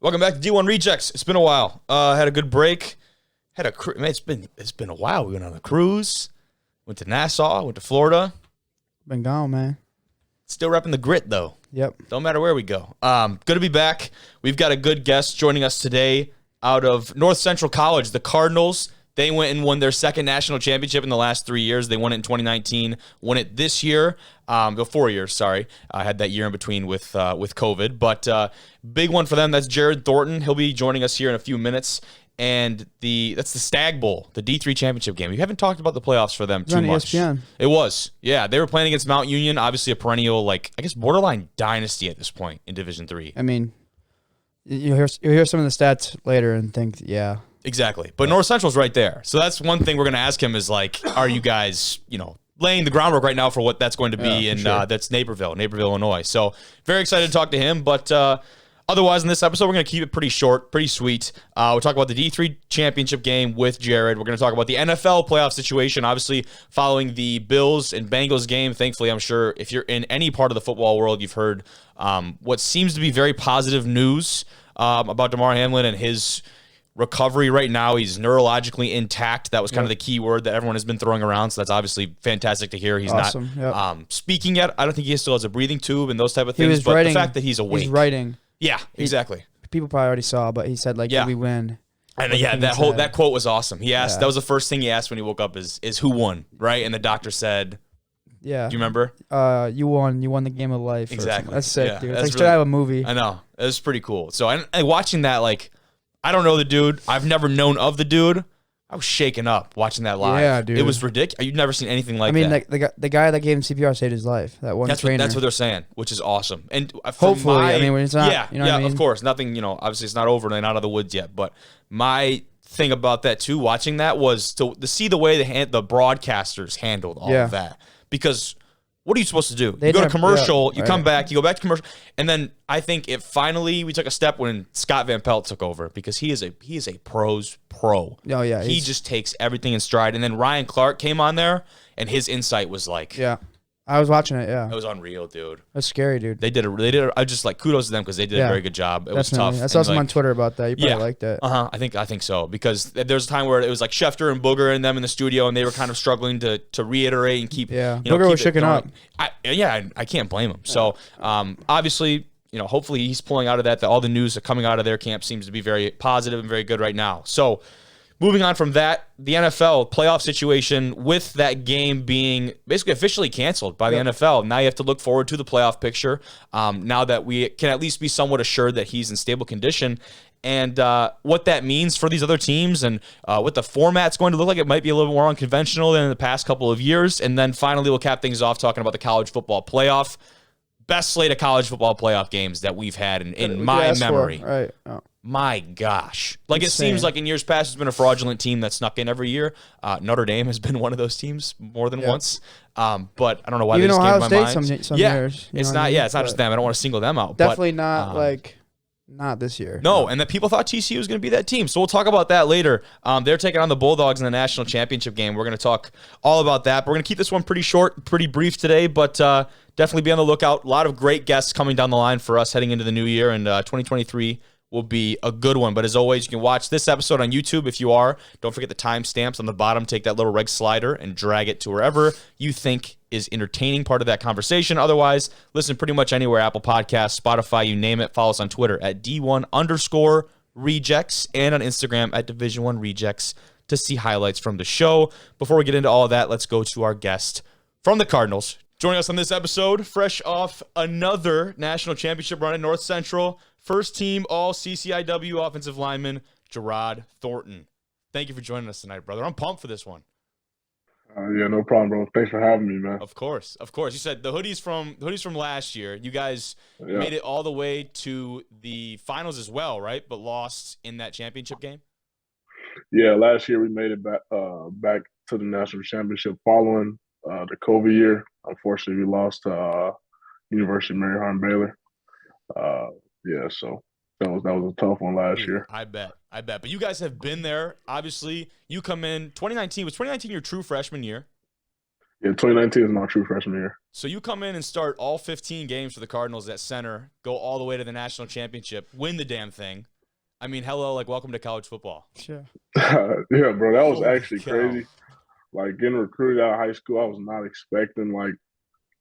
Welcome back to D1 Rejects. It's been a while. Had a good break. Man, it's been a while. We went on a cruise. Went to Nassau. Went to Florida. Been gone, man. Still repping the grit though. Yep. Don't matter where we go. Good to be back. We've got a good guest joining us today out of North Central College, the Cardinals. They went and won their second national championship in the last 3 years. They won it in 2019, won it this year. 4 years, sorry. I had that year in between with COVID. But big one for them. That's Jarod Thornton. He'll be joining us here in a few minutes. And that's the Stagg Bowl, the D3 championship game. We haven't talked about the playoffs for them too much. ESPN. It was. Yeah, they were playing against Mount Union, obviously a perennial, I guess borderline dynasty at this point in Division III. I mean, you'll hear some of the stats later and think, yeah. Exactly. But North Central's right there. So that's one thing we're going to ask him is are you guys, laying the groundwork right now for what that's going to be in sure. That's Naperville, Illinois. So very excited to talk to him. But otherwise, in this episode, we're going to keep it pretty short, pretty sweet. We'll talk about the D3 championship game with Jarod. We're going to talk about the NFL playoff situation, obviously following the Bills and Bengals game. Thankfully, I'm sure if you're in any part of the football world, you've heard what seems to be very positive news about Damar Hamlin and his recovery right now. He's neurologically intact. That was kind of the key word that everyone has been throwing around. So that's obviously fantastic to hear. He's awesome. not speaking yet. I don't think he still has a breath tube and those type of things. But the fact that he's awake. He's writing. Yeah, exactly. People probably already saw, but he said, if we win. And that quote was awesome. He asked, that was the first thing he asked when he woke up is who won, right? And the doctor said, yeah. Do you remember? You won. You won the game of life. Exactly. That's sick, yeah, dude. That's It's straight out of a movie. I know. It was pretty cool. So and watching that, I don't know the dude. I've never known of the dude. I was shaken up watching that live. Yeah, dude. It was ridiculous. You've never seen anything like that. I that. mean, the guy that gave him CPR saved his life. That one trainer. That's what they're saying, which is awesome. And hopefully, when it's not. Yeah, you know what I mean? Of course. Nothing, obviously it's not over and they're not out of the woods yet. But my thing about that, too, watching that was to see the way the broadcasters handled all of that. Because what are you supposed to do? You go to commercial, you come back, you go back to commercial, and then I think we took a step when Scott Van Pelt took over because he is a pro's pro. Oh yeah, he just takes everything in stride. And then Ryan Clark came on there, and his insight was I was watching it. Yeah, it was unreal, dude. That's scary, dude. They did. I just kudos to them because they did a very good job. It was tough. I saw some on Twitter about that. You probably liked it. I think so because there's a time where it was Schefter and Booger and them in the studio, and they were kind of struggling to reiterate and keep. Yeah, Booger was shaking up. I can't blame him. So obviously, hopefully he's pulling out of that. All the news coming out of their camp seems to be very positive and very good right now. So. Moving on from that, the NFL playoff situation with that game being basically officially canceled by the NFL. Now you have to look forward to the playoff picture now that we can at least be somewhat assured that he's in stable condition. And what that means for these other teams and what the format's going to look like. It might be a little more unconventional than in the past couple of years. And then finally, we'll cap things off talking about the college football playoff. Best slate of college football playoff games that we've had in my memory. Right. Oh. My gosh. It seems like in years past, it's been a fraudulent team that snuck in every year. Notre Dame has been one of those teams more than once. But I don't know why they just came to my mind. Some years. It's not just them. I don't want to single them out. Definitely not not this year. No, and that people thought TCU was going to be that team. So we'll talk about that later. They're taking on the Bulldogs in the national championship game. We're going to talk all about that. But we're going to keep this one pretty short, pretty brief today, but definitely be on the lookout. A lot of great guests coming down the line for us heading into the new year, and 2023 will be a good one. But as always, you can watch this episode on YouTube if you are. Don't forget the timestamps on the bottom. Take that little reg slider and drag it to wherever you think is entertaining part of that conversation. Otherwise, listen pretty much anywhere, Apple Podcasts, Spotify, you name it. Follow us on Twitter at D1_Rejects and on Instagram at Division1 Rejects to see highlights from the show. Before we get into all of that, let's go to our guest from the Cardinals. Joining us on this episode, fresh off another national championship run at North Central, first team all CCIW offensive lineman, Jarod Thornton. Thank you for joining us tonight, brother. I'm pumped for this one. No problem, bro. Thanks for having me, man. Of course. You said the hoodies from last year. You guys made it all the way to the finals as well, right? But lost in that championship game. Yeah, last year we made it back to the national championship following the COVID year. Unfortunately, we lost to University of Mary Hardin Baylor. So that was a tough one last year. I bet. But you guys have been there. Obviously, you come in 2019. Was 2019 your true freshman year? Yeah, 2019 is my true freshman year. So you come in and start all 15 games for the Cardinals at center, go all the way to the national championship, win the damn thing. I mean, hello, like welcome to college football. Sure. Yeah, bro, that was Holy actually cow. crazy. Like getting recruited out of high school, I was not expecting like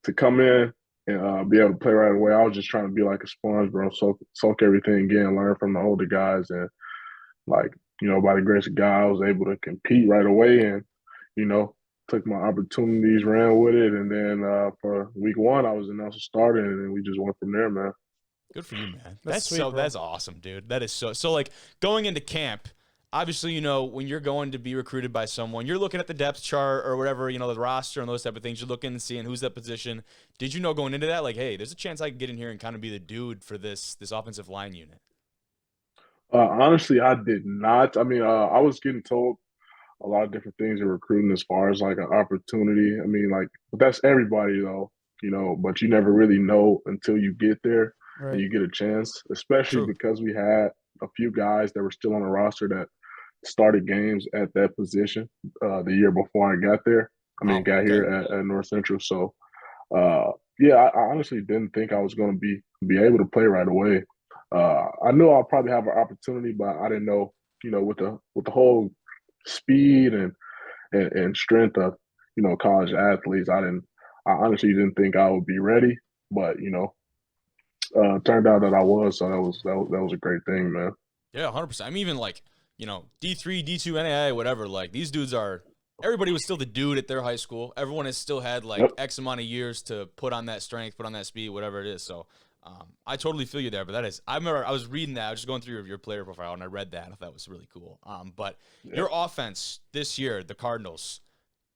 to come in and be able to play right away. I was just trying to be like a sponge, bro, soak everything in, learn from the older guys, and like by the grace of God, I was able to compete right away, and you know, took my opportunities, ran with it, and then for week one, I was announced a starter, and then we just went from there, man. Good for you, man. That's sweet, bro. That's awesome, dude. That is so like going into camp, obviously, when you're going to be recruited by someone, you're looking at the depth chart or whatever, the roster and those type of things. You're looking and seeing who's that position. Did you know going into that, like, hey, there's a chance I can get in here and kind of be the dude for this offensive line unit? Honestly, I did not. I mean, I was getting told a lot of different things in recruiting as far as like an opportunity. I mean, like, but that's everybody though, but you never really know until you get there and Right. you get a chance, especially True. because we had a few guys that were still on the roster that started games at that position the year before I got there. I mean, Wow. got Okay. here at North Central. So, yeah, I honestly didn't think I was going to be able to play right away. I knew I'll probably have an opportunity, but I didn't know, with the whole speed and strength of college athletes. I honestly didn't think I would be ready, but turned out that I was. So that was a great thing, man. Yeah, 100%. I'm even like, D3, D2, NAIA, whatever. Like these dudes are. Everybody was still the dude at their high school. Everyone has still had like Yep. X amount of years to put on that strength, put on that speed, whatever it is. So I totally feel you there. But that is, I remember I was reading that. I was just going through your player profile and I read that. I thought that was really cool. But your offense this year, the Cardinals,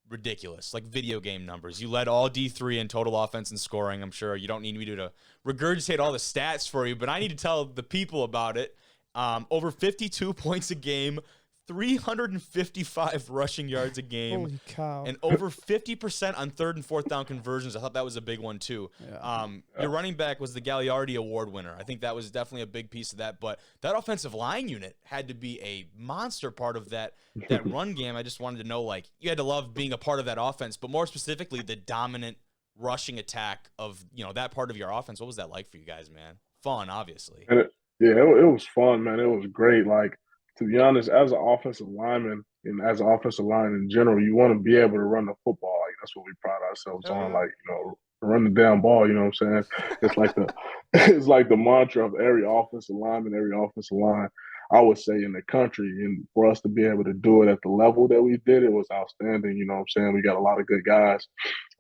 ridiculous, like video game numbers. You led all D3 in total offense and scoring. I'm sure you don't need me to regurgitate all the stats for you, but I need to tell the people about it. Over 52 points a game, 355 rushing yards a game, Holy cow. and over 50% on third and fourth down conversions. I thought that was a big one too. Yeah. Your running back was the Gagliardi Award winner. I think that was definitely a big piece of that. But that offensive line unit had to be a monster part of that run game. I just wanted to know, like, you had to love being a part of that offense, but more specifically, the dominant rushing attack of that part of your offense. What was that like for you guys, man? Fun, obviously. And it was fun, man. It was great. Like, to be honest, as an offensive lineman and as an offensive line in general, you want to be able to run the football. Like that's what we pride ourselves on. Like, run the damn ball. You know what I'm saying? It's like the it's like the mantra of every offensive lineman, every offensive line. I would say in the country, and for us to be able to do it at the level that we did, it was outstanding. You know what I'm saying? We got a lot of good guys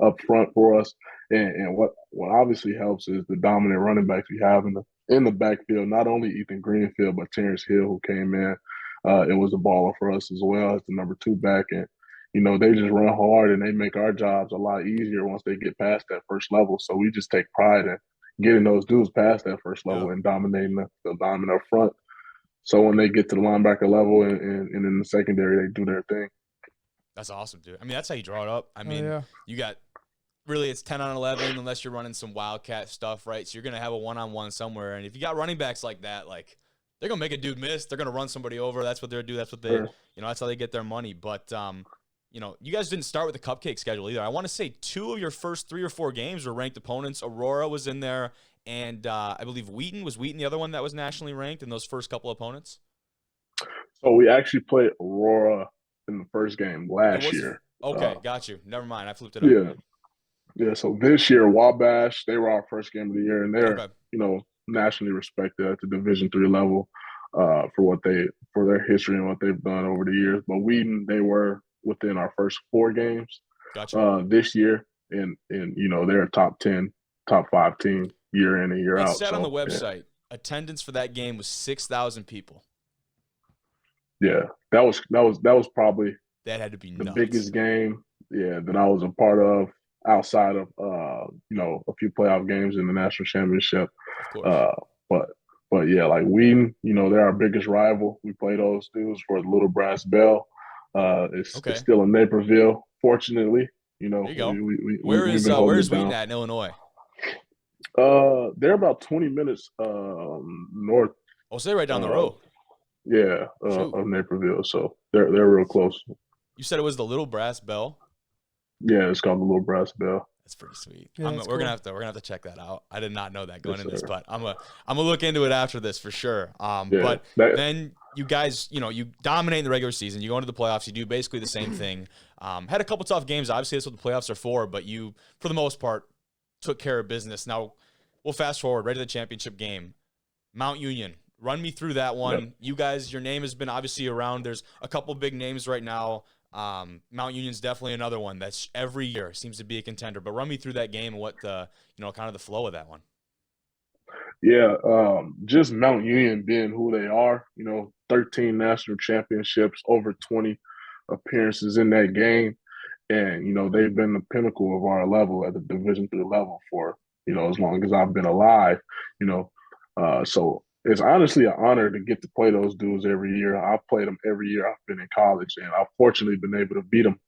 up front for us, and what obviously helps is the dominant running backs we have in the backfield. Not only Ethan Greenfield, but Terrence Hill, who came in. It was a baller for us as well as the number 2 back, and they just run hard and they make our jobs a lot easier once they get past that first level. So we just take pride in getting those dudes past that first level and dominating the diamond up front. So when they get to the linebacker level and in the secondary, they do their thing. That's awesome, dude. I mean, that's how you draw it up. I mean, yeah. you got really it's 10 on 11 unless you're running some wildcat stuff, right? So you're going to have a one-on-one somewhere. And if you got running backs like that, like they're going to make a dude miss. They're going to run somebody over. That's what they're do. That's what they, that's how they get their money. But, you guys didn't start with a cupcake schedule either. I want to say 2 of your first 3 or 4 games were ranked opponents. Aurora was in there. And I believe Wheaton the other one that was nationally ranked in those first couple opponents? So we actually played Aurora in the first game last year. Okay, got you. Never mind. I flipped it up. Yeah. So this year, Wabash, they were our first game of the year, and they're nationally respected at the Division III level for their history and what they've done over the years. But Wheaton, they were within our first 4 games this year, and they're a top 10, top 5 team year in and year out. It said on the website, attendance for that game was 6,000 people. Yeah, that was probably that had to be the nuts. biggest game, that I was a part of outside of a few playoff games in the national championship. Of course. But yeah, like Wheaton, they're our biggest rival. We play those dudes for the Little Brass Bell. It's still in Naperville, fortunately. There you go. Where's Wheaton at in Illinois? They're about 20 minutes north. Oh, so they're right down the road. Yeah, of Naperville. So they're real close. You said it was the Little Brass Bell? Yeah, it's called the Little Brass Bell. That's pretty sweet. Yeah, that's We're cool. gonna have to check that out. I did not know that going Yes, in this, sir. but I'm gonna look into it after this for sure. Yeah, But that then you guys, you dominate in the regular season. You go into the playoffs. You do basically the same thing. Had a couple tough games. Obviously, that's what the playoffs are for. But you, for the most part, took care of business. Now we'll fast forward right to the championship game. Mount Union. Run me through that one. Yep. You guys, your name has been obviously around. There's a couple big names right now. Mount Union's definitely another one that's every year seems to be a contender. But run me through that game and what the kind of the flow of that one. Yeah, just Mount Union being who they are, 13 national championships, over 20 appearances in that game. And, they've been the pinnacle of our level at the Division III level for, as long as I've been alive, you know. So it's honestly an honor to get to play those dudes every year. I've played them every year I've been in college, and I've fortunately been able to beat them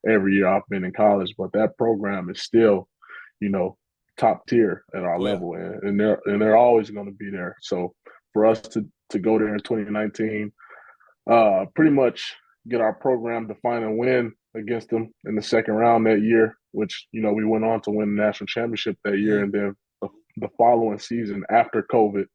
every year I've been in college. But that program is still, you know, top tier at our Oh yeah. level, and they're always going to be there. So for us to go there in 2019, pretty much get our program to final win against them in the second round that year, which we went on to win the national championship that year, and then the following season after COVID,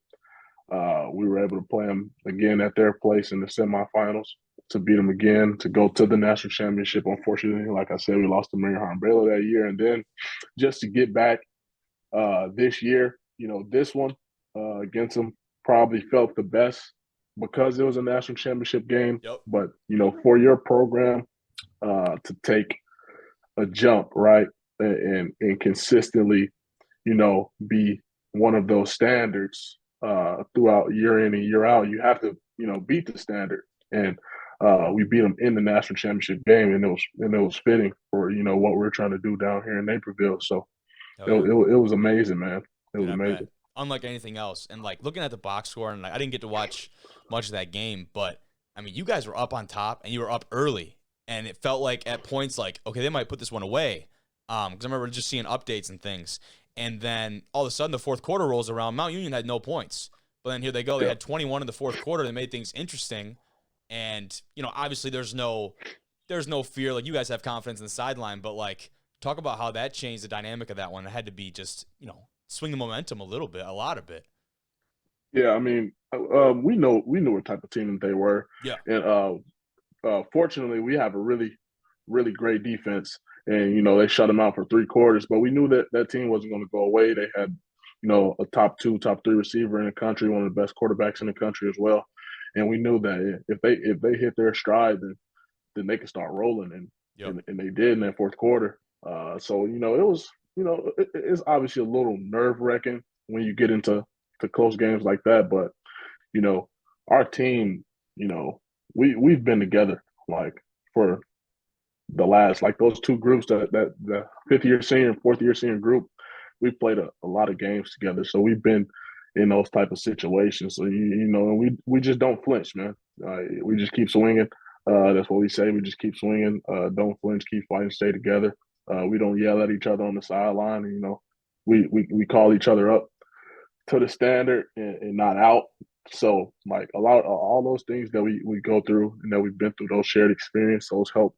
we were able to play them again at their place in the semifinals to beat them again to go to the national championship. Unfortunately, like I said, we lost to Mary Baylor that year, and then just to get back this year, this one against them probably felt the best because it was a national championship game. Yep. But for your program to take a jump, right, and consistently, be one of those standards throughout year in and year out, you have to, beat the standard. And we beat them in the national championship game, and it was fitting for what we're trying to do down here in Naperville. So Oh, it, yeah. it was amazing, man. It was Dude, I bet. amazing. Unlike anything else. And like looking at the box score, and like I didn't get to watch much of that game, but I mean, you guys were up on top and you were up early. And it felt like at points like, okay, they might put this one away. Because I remember just seeing updates and things. And then all of a sudden the fourth quarter rolls around. Mount Union had no points. But then here they go. They had 21 in the fourth quarter. They made things interesting. And, obviously there's no fear. Like you guys have confidence in the sideline, but like talk about how that changed the dynamic of that one. It had to be just, swing the momentum a lot of it. Yeah, I mean, we knew what type of team they were. Yeah. And fortunately, we have a really, really great defense. And, they shut them out for 3 quarters. But we knew that team wasn't going to go away. They had, a top 2, top 3 receiver in the country, one of the best quarterbacks in the country as well. And we knew that if they hit their stride, then they could start rolling. And they did in that fourth quarter. So, it was, it's obviously a little nerve-wracking when you get into close games like that. But, our team, we've been together like for the last, like those two groups, that the fifth-year senior and fourth-year senior group, we played a lot of games together. So we've been in those type of situations. So, and we just don't flinch, man. We just keep swinging. That's what we say. We just keep swinging. Don't flinch, keep fighting, stay together. We don't yell at each other on the sideline. We call each other up to the standard and not out. So like all those things that we go through and that we've been through, those shared experience, those help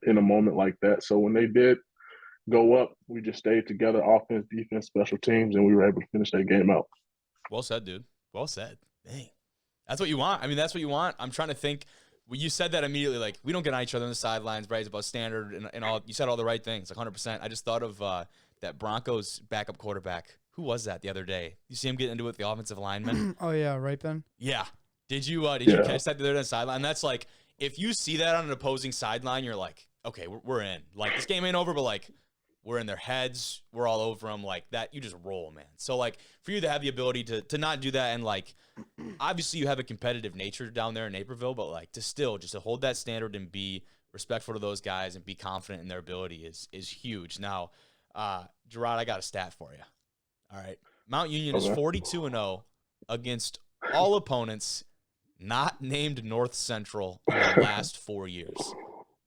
in a moment like that. So when they did go up, we just stayed together, offense, defense, special teams, and we were able to finish that game out. Well said, dude. Well said. Dang. That's what you want. I mean, that's what you want. I'm trying to think. When you said that immediately, like, we don't get on each other on the sidelines, right? It's about standard and all. You said all the right things, like 100%. I just thought of that Broncos backup quarterback. Who was that the other day? You see him get into it with the offensive lineman? Oh, yeah, right, Ben? Yeah. Did you catch that the other day on the sideline? And that's like, if you see that on an opposing sideline, you're like, okay, we're in. Like, this game ain't over, but like, we're in their heads. We're all over them. Like that, you just roll, man. So like for you to have the ability to not do that, and like obviously you have a competitive nature down there in Naperville, but like to still just to hold that standard and be respectful to those guys and be confident in their ability is huge. Now, Jarod, I got a stat for you. All right, Mount Union is 42-0 against all opponents not named North Central in the last 4 years.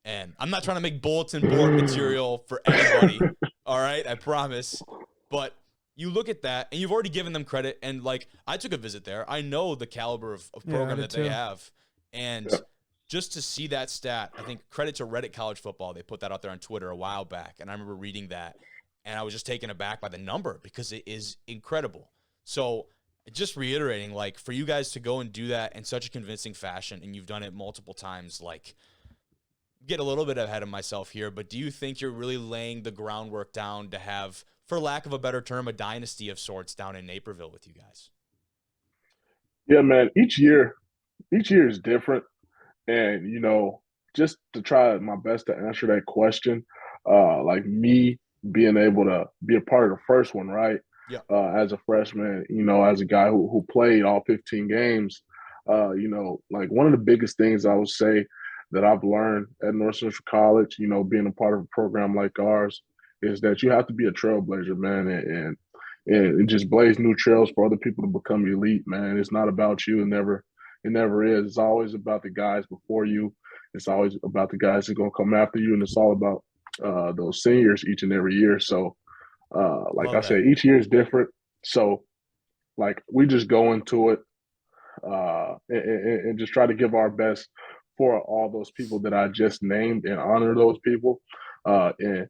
And I'm not trying to make bulletin board material for anybody, all right? I promise. But you look at that, and you've already given them credit. And, like, I took a visit there. I know the caliber of program that they have. And just to see that stat, I think credit to Reddit College Football. They put that out there on Twitter a while back, and I remember reading that, and I was just taken aback by the number because it is incredible. So just reiterating, like, for you guys to go and do that in such a convincing fashion, and you've done it multiple times, like, get a little bit ahead of myself here, but do you think you're really laying the groundwork down to have, for lack of a better term, a dynasty of sorts down in Naperville with you guys? Yeah, man. Each year is different, and just to try my best to answer that question, like me being able to be a part of the first one, right? Yeah. As a freshman, as a guy who played all 15 games, like one of the biggest things I would say that I've learned at North Central College, being a part of a program like ours, is that you have to be a trailblazer, man, and just blaze new trails for other people to become elite, man. It's not about you. It never is. It's always about the guys before you. It's always about the guys that are going to come after you, and it's all about those seniors each and every year. So, like Love I that. said, each year is different. So, like, we just go into it and just try to give our best for all those people that I just named and honor those people. And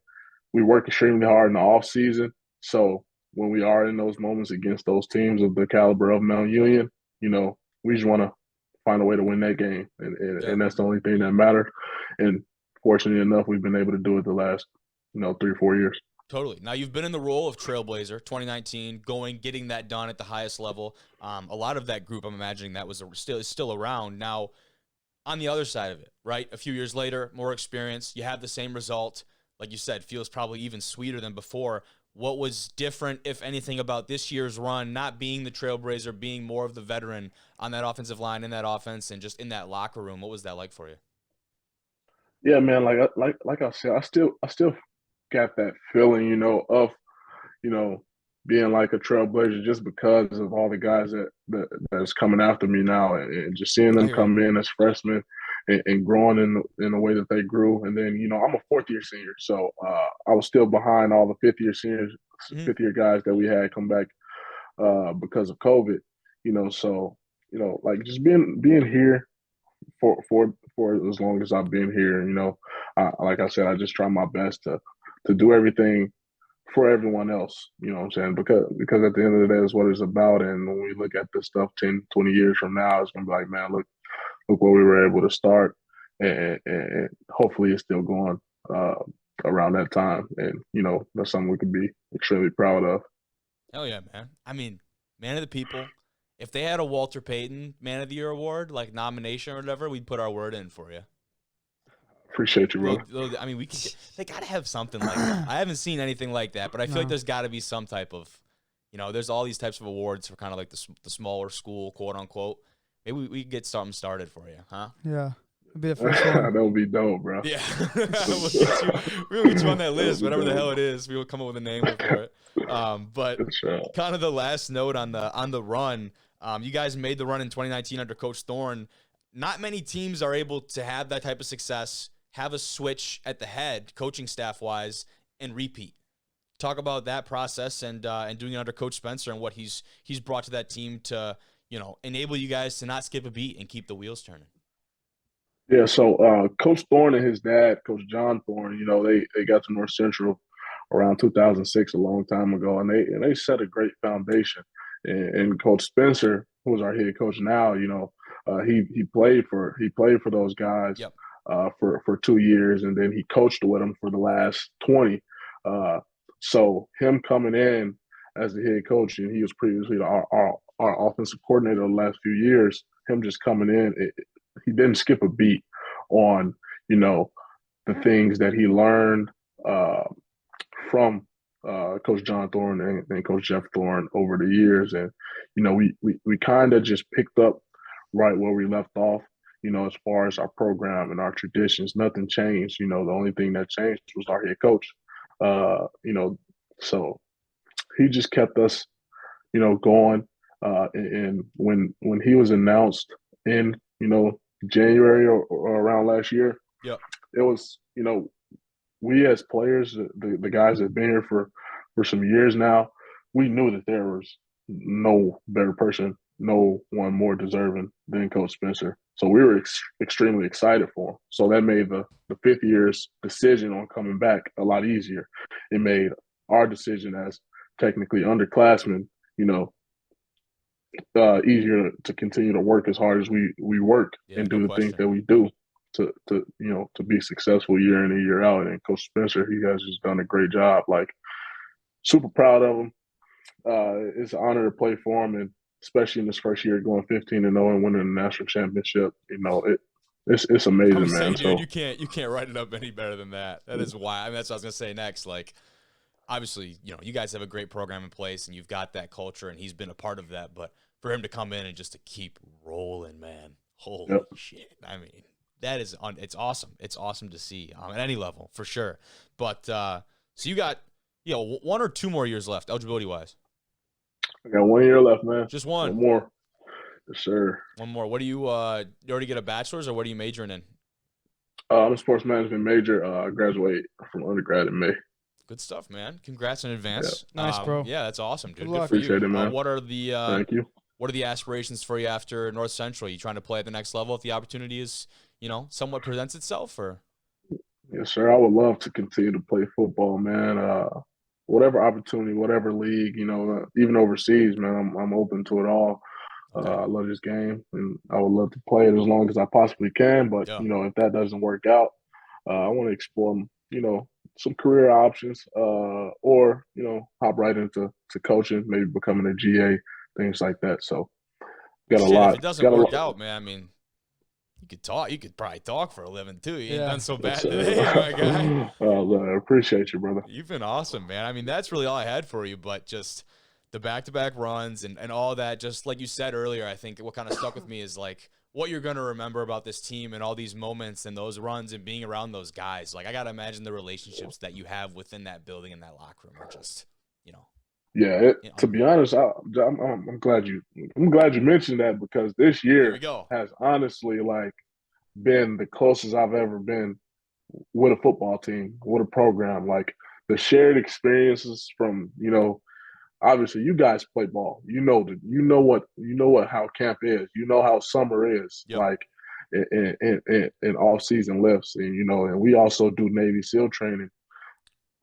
we work extremely hard in the off season. So when we are in those moments against those teams of the caliber of Mount Union, we just want to find a way to win that game, and that's the only thing that matters. And fortunately enough, we've been able to do it the last 3-4 years. Totally. Now, you've been in the role of trailblazer, 2019, getting that done at the highest level. A lot of that group, I'm imagining that was still around. Now, on the other side of it, right? A few years later, more experience, you have the same result. Like you said, feels probably even sweeter than before. What was different, if anything, about this year's run, not being the trailblazer, being more of the veteran on that offensive line, in that offense, and just in that locker room? What was that like for you? Yeah, man. Like I said, I still got that feeling, of you know, being like a trailblazer just because of all the guys that's coming after me now, and just seeing I them hear you. come in as freshmen and growing in the way that they grew. And then I'm a fourth year senior, so I was still behind all the fifth year seniors, Mhm. fifth year guys that we had come back because of COVID. So like just being here for as long as I've been here. Like I said, I just try my best to do everything for everyone else, you know what I'm saying? Because at the end of the day, it's what it's about. And when we look at this stuff 10, 20 years from now, it's gonna be like, man, look where we were able to start, and hopefully it's still going around that time. And that's something we can be extremely proud of. Hell yeah, man. I mean, man of the people. If they had a Walter Payton Man of the Year award, like nomination or whatever, we'd put our word in for you. Appreciate you, bro. I mean, they got to have something like that. I haven't seen anything like that, but I feel like No. there's got to be some type of, there's all these types of awards for kind of like the smaller school, quote unquote. Maybe we could get something started for you, huh? Yeah. It'll be the first That one. would be dope, bro. Yeah. We'll get you on that list, whatever the hell it is. We will come up with a name for it. But Good job. kind of the last note on the run, you guys made the run in 2019 under Coach Thorne. Not many teams are able to have that type of success, have a switch at the head, coaching staff wise, and repeat. Talk about that process and doing it under Coach Spencer and what he's brought to that team to enable you guys to not skip a beat and keep the wheels turning. Yeah, so Coach Thorne and his dad, Coach John Thorne, they got to North Central around 2006, a long time ago, and they set a great foundation. And Coach Spencer, who's our head coach now, he played for those guys Yep. for 2 years, and then he coached with them for the last 20. So him coming in as the head coach, and he was previously our offensive coordinator the last few years. Him just coming in, he didn't skip a beat on the things that he learned from Coach John Thorne and Coach Jeff Thorne over the years. And we kind of just picked up right where we left off. As far as our program and our traditions, nothing changed. The only thing that changed was our head coach. So he just kept us going. And when he was announced in January or around last year, Yep. it was we as players, the guys that have been here for some years now, we knew that there was no better person no one more deserving than Coach Spencer. So we were extremely excited for him. So that made the fifth year's decision on coming back a lot easier. It made our decision as technically underclassmen, easier to continue to work as hard as we work and do the things that we do to be successful year in and year out. And Coach Spencer, he has just done a great job. Like, super proud of him. It's an honor to play for him, and especially in his first year going 15-0 and winning the national championship. It's amazing, man. Dude, you can't write it up any better than that. That is why. I mean, that's what I was gonna say next. Like, obviously, you guys have a great program in place, and you've got that culture, and he's been a part of that. But for him to come in and just to keep rolling, man, holy shit! I mean, that is it's awesome. It's awesome to see at any level for sure. But so you got 1 or 2 more years left, eligibility wise. I got 1 year left, man. Just one. One more. Yes, sir. One more. What do you already get a bachelor's, or what are you majoring in? I'm a sports management major. I graduate from undergrad in May. Good stuff, man. Congrats in advance. Yeah. Nice, bro. Yeah, that's awesome, dude. Good luck. For you. Appreciate it, man. What are the Thank you. What are the aspirations for you after North Central? You trying to play at the next level if the opportunity is, somewhat presents itself, or? Yes, sir. I would love to continue to play football, man. Whatever opportunity, whatever league, even overseas, man, I'm open to it all. Okay. I love this game, and I would love to play it as long as I possibly can. But, if that doesn't work out, I want to explore, some career options or, hop right into coaching, maybe becoming a GA, things like that. So got a lot. If it doesn't work out, man, I mean, you could talk. You could probably talk for a living, too. You ain't done so bad today, my guy. I appreciate you, brother. You've been awesome, man. I mean, that's really all I had for you, but just the back-to-back runs and all that, just like you said earlier, I think what kind of stuck with me is, like, what you're going to remember about this team and all these moments and those runs and being around those guys. Like, I got to imagine the relationships that you have within that building and that locker room are just, Yeah, to be honest, I'm glad you mentioned that, because this year has honestly been the closest I've ever been with a football team, with a program. Like, the shared experiences from, obviously you guys play ball. You know how camp is. You know how summer is, like in off season lifts, and and we also do Navy SEAL training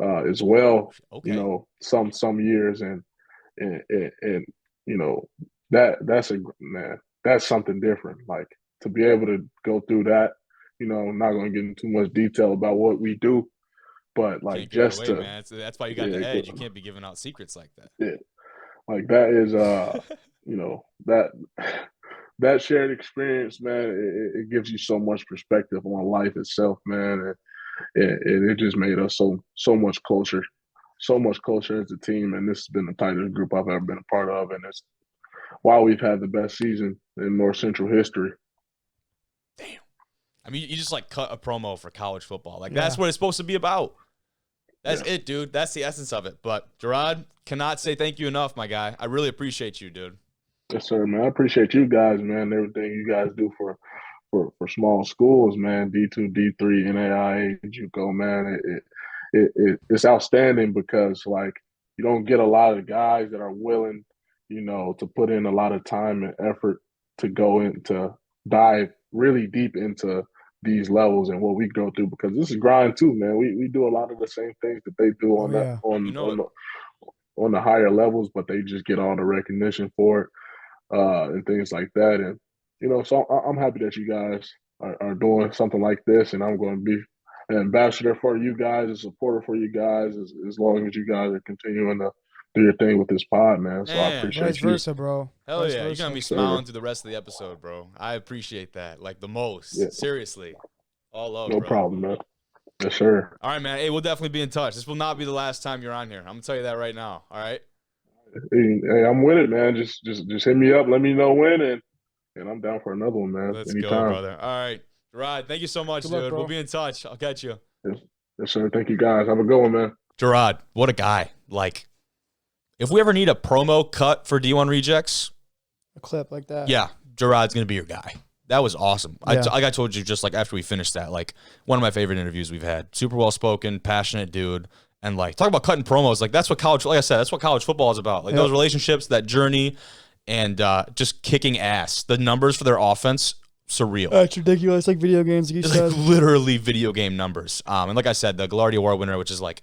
as well. Okay. Some years, and that's something different. Like, to be able to go through that, I'm not going to get into too much detail about what we do, but like, just away, man. That's why you got the edge. You can't be giving out secrets like that. Yeah, like that is that shared experience, man. It gives you so much perspective on life itself, man. And it just made us so much closer as a team. And this has been the tightest group I've ever been a part of, and it's why we've had the best season in North Central history. Damn. I mean, you just cut a promo for college football. Like, that's what it's supposed to be about. That's it, dude. That's the essence of it. But, Jarod, cannot say thank you enough, my guy. I really appreciate you, dude. Yes, sir, man. I appreciate you guys, man, everything you guys do for small schools, man. D2, D3, NAIA, JUCO, man. It's outstanding, because, like, you don't get a lot of guys that are willing, to put in a lot of time and effort to go into dive really deep into these levels and what we go through, because this is grind too, man. We do a lot of the same things that they do on the higher levels, but they just get all the recognition for it and things like that. And so I'm happy that you guys are doing something like this, and I'm going to be an ambassador for you guys, a supporter for you guys, as long as you guys are continuing to do your thing with this pod, man. So I appreciate Vice versa, bro. Hell Vice yeah. versa. You're going to be smiling through the rest of the episode, bro. I appreciate that. Like, the most. Yeah. Seriously. All love, no bro. problem, man. Yes, sir. All right, man. Hey, we'll definitely be in touch. This will not be the last time you're on here. I'm going to tell you that right now. All right? Hey, I'm with it, man. Just hit me up. Let me know when, and I'm down for another one, man. Let's Anytime. go, brother. All right. Jarod, thank you so much, dude. We'll be in touch. I'll catch you. Yes, sir. Thank you, guys. Have a good one, man. Jarod, what a guy. Like, if we ever need a promo cut for D1 Rejects, a clip like that. Yeah, Jarod's going to be your guy. That was awesome. Yeah. Like I told you just like after we finished that, like one of my favorite interviews we've had. Super well spoken, passionate dude. And like talk about cutting promos. Like that's what college, like I said, that's what college football is about. Like those relationships, that journey. and just kicking ass. The numbers for their offense, surreal. That's ridiculous. Like video games, like you said. Like literally video game numbers. And like I said, the Gagliardi Award winner, which is like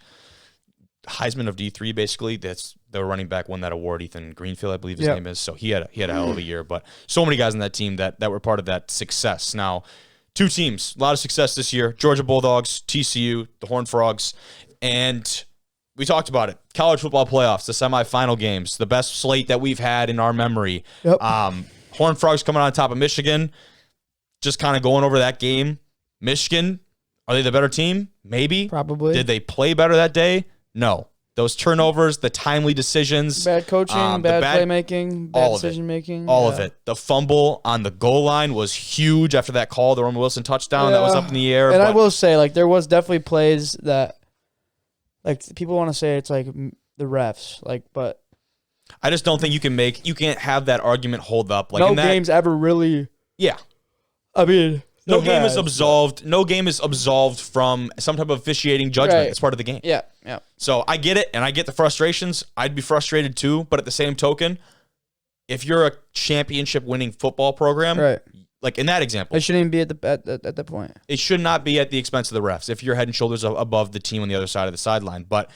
Heisman of D3, basically. That's the running back won that award. Ethan Greenfield, I believe his name is. So he had a hell of a year. But so many guys on that team that were part of that success. Now, two teams, a lot of success this year: Georgia Bulldogs, TCU, the Horned Frogs, and we talked about it. College football playoffs, the semifinal games, the best slate that we've had in our memory. Yep. Horned Frogs coming on top of Michigan. Just kind of going over that game. Michigan, are they the better team? Maybe. Probably. Did they play better that day? No. Those turnovers, the timely decisions. Bad coaching, bad playmaking, bad decision-making. All of it. The fumble on the goal line was huge after that call, the Roman Wilson touchdown. That was up in the air. And I will say, like, there was definitely plays that, like, people want to say it's, like, the refs. Like, but I just don't think you can't have that argument hold up. Like, no game's ever really. Yeah. I mean, no game is absolved. No game is absolved from some type of officiating judgment. Right. It's part of the game. Yeah. So I get it, and I get the frustrations. I'd be frustrated too. But at the same token, if you're a championship-winning football program, right, like in that example, it shouldn't even be at that point. It should not be at the expense of the refs. If you're head and shoulders above the team on the other side of the sideline, but.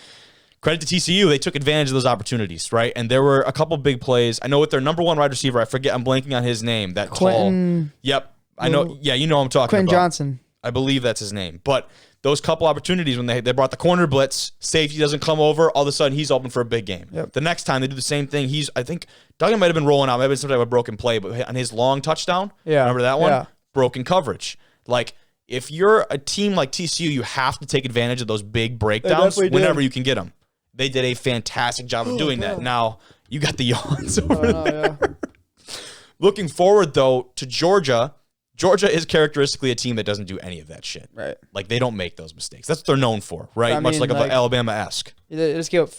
Credit to TCU, they took advantage of those opportunities, right? And there were a couple big plays. I know with their number one wide receiver, I forget, I'm blanking on his name. That Quentin, tall. Yep. I know. Yeah, you know what I'm talking Quentin about. Johnson. I believe that's his name. But those couple opportunities when they brought the corner blitz, safety doesn't come over, all of a sudden he's open for a big game. Yep. The next time they do the same thing, I think Duggan might have been rolling out, maybe some type of a broken play, but on his long touchdown, remember that one? Yeah. Broken coverage. Like, if you're a team like TCU, you have to take advantage of those big breakdowns whenever you can get them. They did a fantastic job of doing that. Now, you got the yawns over there. Yeah. Looking forward, though, to Georgia. Georgia is characteristically a team that doesn't do any of that shit. Right. Like, they don't make those mistakes. That's what they're known for, right? I mean, Much like Alabama-esque. They just gave up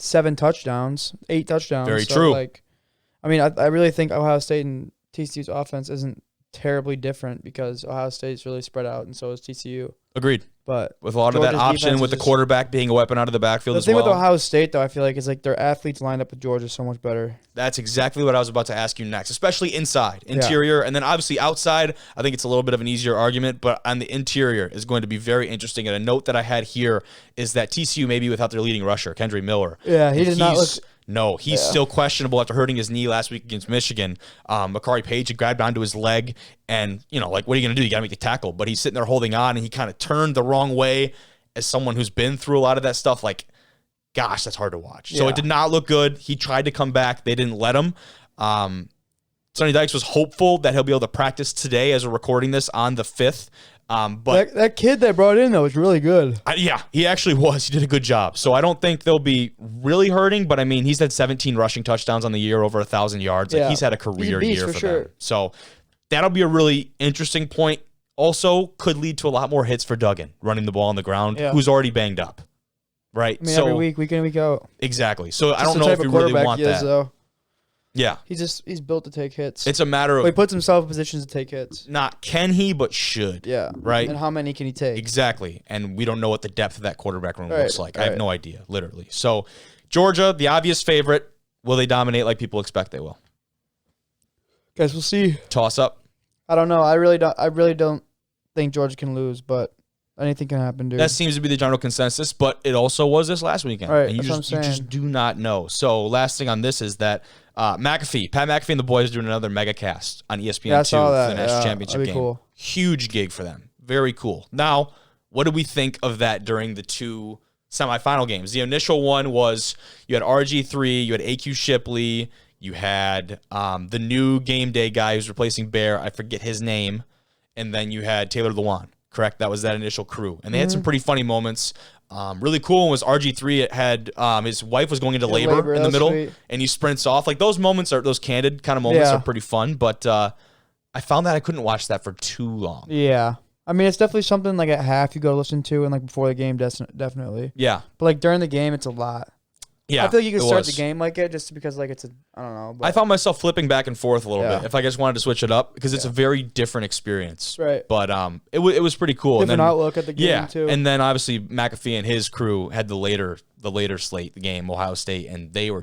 7 touchdowns, 8 touchdowns. Very true. Like, I mean, I really think Ohio State and TCU's offense isn't terribly different because Ohio State's really spread out, and so is TCU. Agreed. But with a lot Georgia's of that option, with the quarterback being a weapon out of the backfield as well. The thing with Ohio State, though, I feel like is like their athletes lined up with Georgia so much better. That's exactly what I was about to ask you next, especially inside, interior, and then obviously outside. I think it's a little bit of an easier argument, but on the interior is going to be very interesting. And a note that I had here is that TCU may be without their leading rusher, Kendry Miller. Yeah, he did not look. No, he's still questionable after hurting his knee last week against Michigan. Makari Page had grabbed onto his leg, and, like, what are you going to do? You got to make the tackle. But he's sitting there holding on, and he kind of turned the wrong way as someone who's been through a lot of that stuff. Like, gosh, that's hard to watch. So it did not look good. He tried to come back. They didn't let him. Sonny Dykes was hopeful that he'll be able to practice today as we're recording this on the 5th. But that kid they brought in, though, was really good. He actually was. He did a good job. So I don't think they'll be really hurting, but I mean, he's had 17 rushing touchdowns on the year, over 1,000 yards. Like, he's had a career year for them. So that'll be a really interesting point. Also, could lead to a lot more hits for Duggan running the ball on the ground, who's already banged up. Right? I mean, every week in, week out. Exactly. So I don't know if you really want that. Though. Yeah. He's built to take hits. It's a matter of... he puts himself in positions to take hits. Not can he, but should. Yeah. Right? And how many can he take? Exactly. And we don't know what the depth of that quarterback room looks like. I have no idea, literally. So, Georgia, the obvious favorite. Will they dominate like people expect they will? Guys, we'll see. Toss up? I don't know. I really don't think Georgia can lose, but anything can happen, dude. That seems to be the general consensus, but it also was this last weekend. Right, and you that's what I'm saying. just do not know. So, last thing on this is that Pat McAfee and the boys are doing another mega cast on ESPN2 for the National Championship game. Cool. Huge gig for them. Very cool. Now, what did we think of that during the 2 semifinal games? The initial one was you had RG3, you had AQ Shipley, you had the new game day guy who's replacing Bear. I forget his name. And then you had Taylor Lewan. Correct? That was that initial crew. And they had some pretty funny moments. Really cool one was RG3. It had his wife was going into labor in the middle, and he sprints off. Like, those moments those candid kind of moments are pretty fun. But I found that I couldn't watch that for too long. Yeah. I mean, it's definitely something like at half you go listen to, and like before the game, definitely. Yeah. But like during the game, it's a lot. Yeah, I feel like you can start the game like it just because like it's I don't know. But I found myself flipping back and forth a little bit if I just wanted to switch it up because it's a very different experience. Right. But it was pretty cool. Different outlook at the game too. And then obviously McAfee and his crew had the later slate, the game, Ohio State, and they were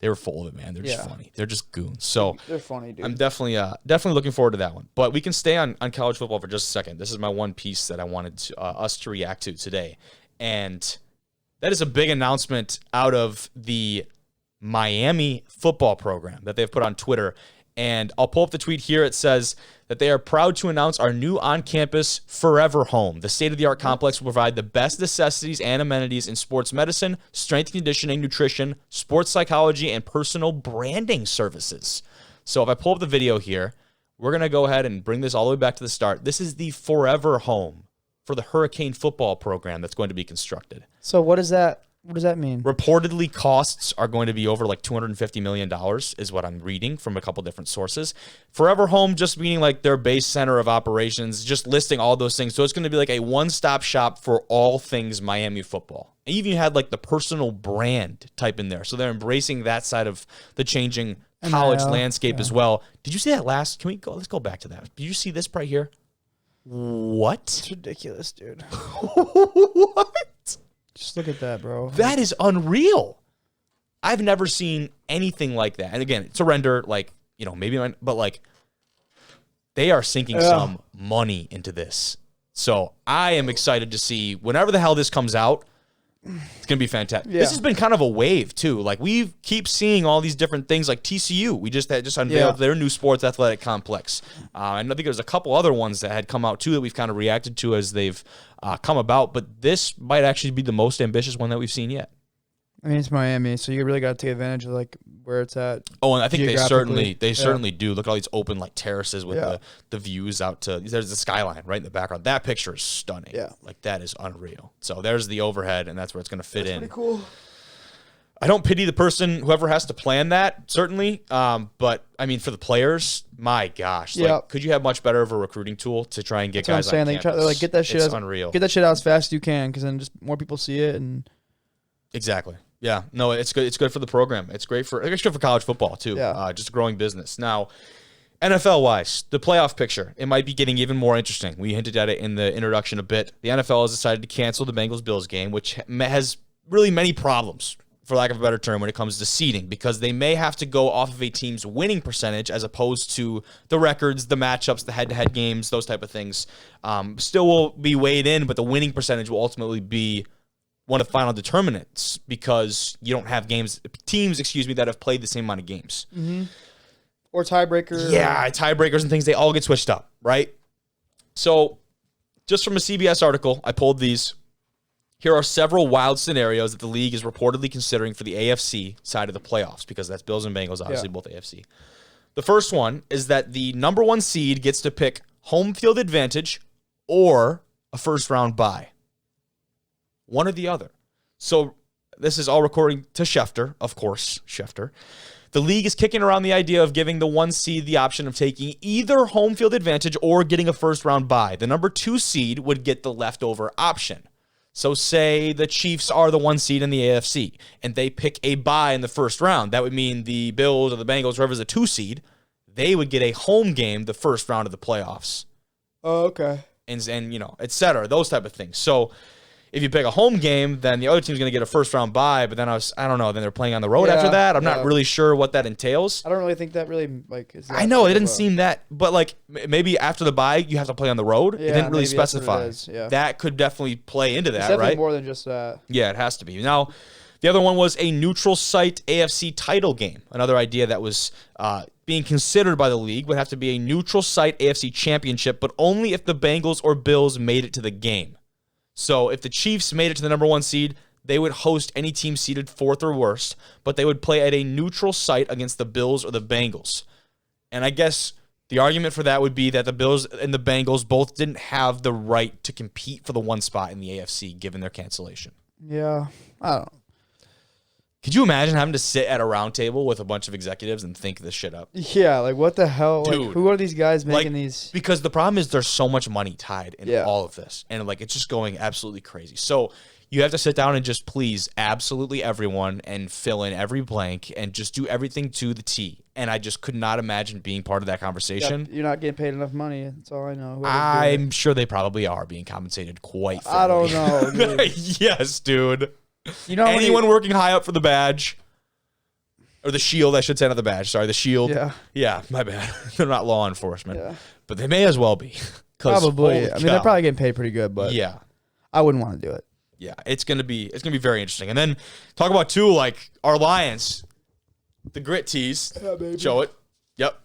They were full of it, man. They're just Yeah. funny. They're just goons. So They're funny, dude. I'm definitely looking forward to that one. But we can stay on college football for just a second. This is my one piece that I wanted us to react to today. And that is a big announcement out of the Miami football program that they've put on Twitter. And I'll pull up the tweet here. It says that they are proud to announce our new on-campus Forever Home. The state-of-the-art complex will provide the best necessities and amenities in sports medicine, strength and conditioning, nutrition, sports psychology, and personal branding services. So if I pull up the video here, we're going to go ahead and bring this all the way back to the start. This is the Forever Home for the Hurricane football program that's going to be constructed. So what does that mean? Reportedly, costs are going to be over like $250 million is what I'm reading from a couple different sources. Forever Home just meaning like their base center of operations, just listing all those things. So it's going to be like a one-stop shop for all things Miami football. And even had like the personal brand type in there. So they're embracing that side of the changing college landscape as well. Did you see that last? Can we go? Let's go back to that. Did you see this right here? What? It's ridiculous, dude. What? Just look at that, bro. That is unreal. I've never seen anything like that. And again, it's a render, like, you know, maybe, but like, they are sinking some money into this. So I am excited to see whenever the hell this comes out. It's going to be fantastic. Yeah. This has been kind of a wave, too. Like, we keep seeing all these different things, like TCU. We just unveiled their new sports athletic complex. And I think there's a couple other ones that had come out, too, that we've kind of reacted to as they've come about. But this might actually be the most ambitious one that we've seen yet. I mean, it's Miami, so you really got to take advantage of like where it's at. Oh, and I think they certainly do. Look at all these open like terraces with the views out to. There's the skyline right in the background. That picture is stunning. Yeah, like that is unreal. So there's the overhead, and that's where it's going to fit in. Pretty cool. I don't pity the person whoever has to plan that, certainly. But I mean, for the players, my gosh, like, could you have much better of a recruiting tool to try and get guys on campus? They're like, get that shit. It's unreal. Get that shit out as fast as you can, because then just more people see it and. Exactly. Yeah, no, it's good. It's good for the program. It's good for college football too. Yeah. Just a growing business. Now, NFL wise, the playoff picture, it might be getting even more interesting. We hinted at it in the introduction a bit. The NFL has decided to cancel the Bengals-Bills game, which has really many problems, for lack of a better term, when it comes to seeding, because they may have to go off of a team's winning percentage as opposed to the records, the matchups, the head-to-head games, those type of things. Still will be weighed in, but the winning percentage will ultimately be one of the final determinants, because you don't have teams that have played the same amount of games. Mm-hmm. Or tiebreakers. Yeah, tiebreakers and things, they all get switched up, right? So just from a CBS article, I pulled these. Here are several wild scenarios that the league is reportedly considering for the AFC side of the playoffs, because that's Bills and Bengals, obviously both AFC. The first one is that the number one seed gets to pick home field advantage or a first-round bye. One or the other. So this is all according to Schefter, of course, Schefter. The league is kicking around the idea of giving the one seed the option of taking either home field advantage or getting a first-round bye. The number 2 seed would get the leftover option. So say the Chiefs are the 1 seed in the AFC, and they pick a bye in the first round. That would mean the Bills or the Bengals, whoever's the 2 seed, they would get a home game the first round of the playoffs. Oh, okay. And you know, et cetera, those type of things. So if you pick a home game, then the other team's going to get a first-round bye, but then I don't know, then they're playing on the road after that. I'm not really sure what that entails. I don't really think that really, like, is that I know, it didn't seem that, but, like, maybe after the bye, you have to play on the road. Yeah, it didn't really specify. Yeah. That could definitely play into that, it's definitely right? more than just that. Yeah, it has to be. Now, the other one was a neutral site AFC title game. Another idea that was being considered by the league would have to be a neutral site AFC championship, but only if the Bengals or Bills made it to the game. So if the Chiefs made it to the number 1 seed, they would host any team seeded 4th or worse, but they would play at a neutral site against the Bills or the Bengals. And I guess the argument for that would be that the Bills and the Bengals both didn't have the right to compete for the 1 spot in the AFC, given their cancellation. Yeah, I don't know. Could you imagine having to sit at a round table with a bunch of executives and think this shit up? Yeah, like what the hell? Dude, like, who are these guys making these? Because the problem is there's so much money tied in all of this. And like it's just going absolutely crazy. So you have to sit down and just please absolutely everyone and fill in every blank and just do everything to the T. And I just could not imagine being part of that conversation. You're not getting paid enough money. That's all I know. I'm sure they probably are being compensated quite fairly. I don't know, dude. Yes, dude. You know, anyone working high up for the badge, Or the Shield, I should say, not the badge. Sorry, the Shield. Yeah. Yeah, my bad. They're not law enforcement. Yeah. But they may as well be. Probably. I mean, they're probably getting paid pretty good, but yeah. I wouldn't want to do it. Yeah, it's gonna be very interesting. And then talk about too, like our Lions, the grit tees. Yeah, baby. Show it. Yep.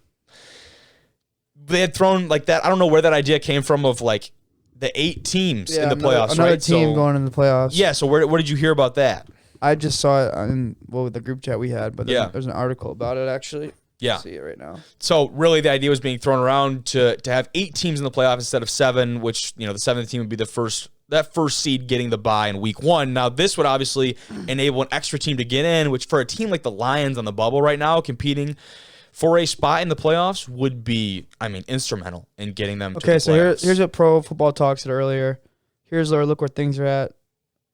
They had thrown like that. I don't know where that idea came from of like the 8 teams in the playoffs. Another right? team going in the playoffs. Yeah. So where did you hear about that? I just saw it in the group chat we had, but there's an article about it actually. Yeah. See it right now. So really, the idea was being thrown around to have 8 teams in the playoff instead of 7, which the 7th team would be the first seed getting the bye in week 1. Now this would obviously enable an extra team to get in, which for a team like the Lions on the bubble right now, competing for a spot in the playoffs would be, instrumental in getting them. Okay, to the so playoffs. here's what Pro Football Talk said earlier. Here's look where things are at.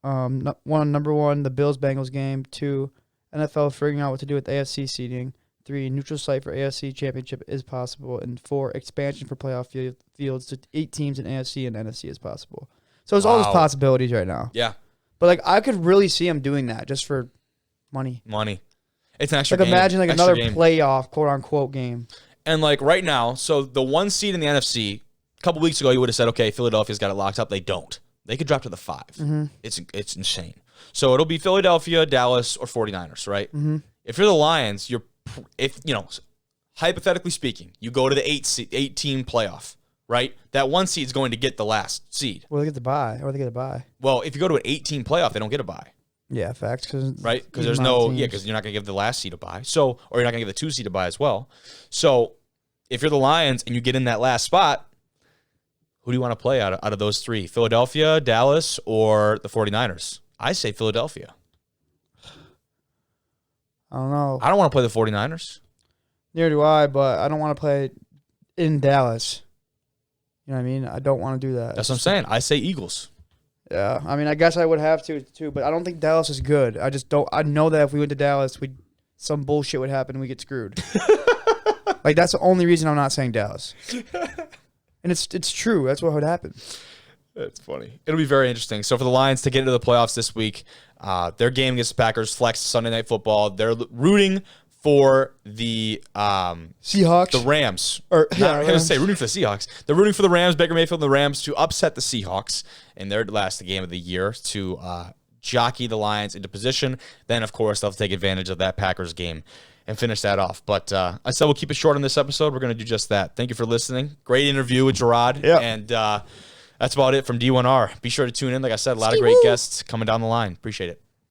Number 1, the Bills-Bengals game. 2, NFL figuring out what to do with AFC seeding. 3, neutral site for AFC Championship is possible. And 4, expansion for playoff fields to 8 teams in AFC and NFC is possible. So there's all those possibilities right now. Yeah. But I could really see them doing that just for money. It's an extra game. Imagine extra another game. playoff, quote unquote, game. And right now, so the 1 seed in the NFC, a couple weeks ago, you would have said, okay, Philadelphia's got it locked up. They don't. They could drop to the 5. Mm-hmm. It's insane. So it'll be Philadelphia, Dallas, or 49ers, right? Mm-hmm. If you're the Lions, hypothetically speaking, you go to the 8-team playoff, right? That 1 seed is going to get the last seed. Well, they get the bye, or they get a bye. Well, if you go to an 8-team playoff, they don't get a bye. Yeah, facts. Right? Because there's because you're not going to give the last seed a bye. So, or you're not going to give the 2 seed a bye as well. So, if you're the Lions and you get in that last spot, who do you want to play out of those 3? Philadelphia, Dallas, or the 49ers? I say Philadelphia. I don't know. I don't want to play the 49ers. Neither do I, but I don't want to play in Dallas. You know what I mean? I don't want to do that. That's what I'm saying. I say Eagles. Yeah. I guess I would have to, too, but I don't think Dallas is good. I just don't. I know that if we went to Dallas, some bullshit would happen and we get screwed. That's the only reason I'm not saying Dallas. And it's true. That's what would happen. That's funny. It'll be very interesting. So for the Lions to get into the playoffs this week, their game against the Packers flexed Sunday Night Football. They're rooting for the Seahawks, the Rams. I was going to say rooting for the Seahawks. They're rooting for the Rams, Baker Mayfield and the Rams, to upset the Seahawks in their last game of the year to jockey the Lions into position. Then, of course, they'll take advantage of that Packers game and finish that off. But I said we'll keep it short on this episode. We're going to do just that. Thank you for listening. Great interview with Jarod. Yeah. And that's about it from D1R. Be sure to tune in. Like I said, a lot of great guests coming down the line. Appreciate it.